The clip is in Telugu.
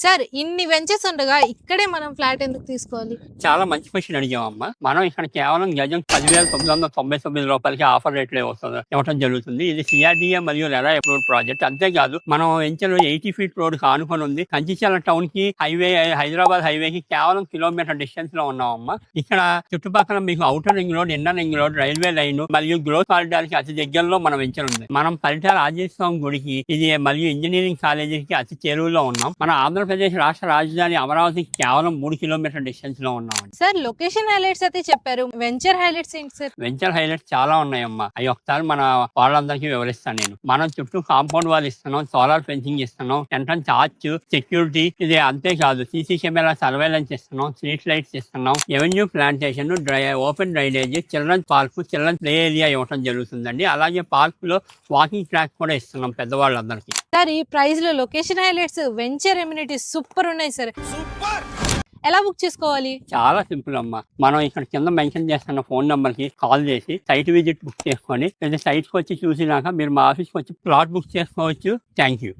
సార్ ఇన్ని వెంచర్స్ ఉండగా ఇక్కడే మనం ఫ్లాట్ ఎందుకు తీసుకోవాలి? చాలా మంచి క్వశ్చన్ అడిగామమ్మా. మనం ఇక్కడ కేవలం గజం 10,999 రూపాయలకి ఆఫర్ రేట్‌లో ఇవ్వటం జరుగుతుంది. ఇది సిఆర్‌డీఏ మరియు రెరా అప్రూవ్డ్ ప్రాజెక్ట్. అంతేకాదు మనం వెంచర్ 80 ఫీట్ రోడ్‌కి ఆనుకొని ఉంది. కంచిచర్ల టౌన్‌కి హైదరాబాద్ హైవేకి కేవలం కిలోమీటర్ డిస్టెన్స్‌లో ఉన్నామమ్మా. ఇక్కడ చుట్టుపక్కల మీకు outer ring road, inner ring road, railway line మరియు గ్రోత్ కారిడార్‌కి అతి దగ్గరలో మన వెంచర్ ఉంది. మనం పరిటాల ఆంజనేయ స్వామి గుడికి ఇది మరియు ఇంజనీరింగ్ కాలేజీకి అతి చేరువలో ఉన్నాం. మన ఆంధ్రప్రదేశ్ రాష్ట్ర రాజధాని అమరావతికి కేవలం 3 కిలోమీటర్ డిస్టెన్స్ లో ఉన్నామండి. సార్ లొకేషన్ హైలైట్స్ అయితే చెప్పారు, వెంచర్ హైలైట్స్ ఏంటి సార్? వెంచర్ హైలైట్స్ చాలా ఉన్నాయమ్మా. అవి ఒకసారి మన వాళ్ళందరికీ వివరిస్తాను నేను. మనం చుట్టూ కాంపౌండ్ వాల్ ఇస్తున్నాం, సోలార్ ఫెన్సింగ్ ఇస్తున్నాం, ఎంట్రన్స్ ఆర్చ్, సెక్యూరిటీ, ఇది అంతేకాదు సీసీ కెమెరా సర్వేలెన్స్ ఇస్తున్నాం, స్ట్రీట్ లైట్స్ ఇస్తున్నాం, avenue plantation, open drainage, children's park, children's play area ఇవ్వడం జరుగుతుందండి. అలాగే పార్క్ లో వాకింగ్ ట్రాక్ కూడా ఇస్తున్నాం పెద్దవాళ్ళందరికీ. సార్ ఈ ప్రైస్ లో location highlights, venture amenities super ఉన్నాయి సార్. ఎలా బుక్ చేసుకోవాలి? చాలా సింపుల్ అమ్మా. మనం ఇక్కడ కింద మెన్షన్ చేస్తున్న ఫోన్ నెంబర్ కి కాల్ చేసి సైట్ విజిట్ బుక్ చేసుకొని లేదా సైట్కి వచ్చి చూసినాక మీరు మా ఆఫీస్కి వచ్చి ప్లాట్ బుక్ చేసుకోవచ్చు. Thank you.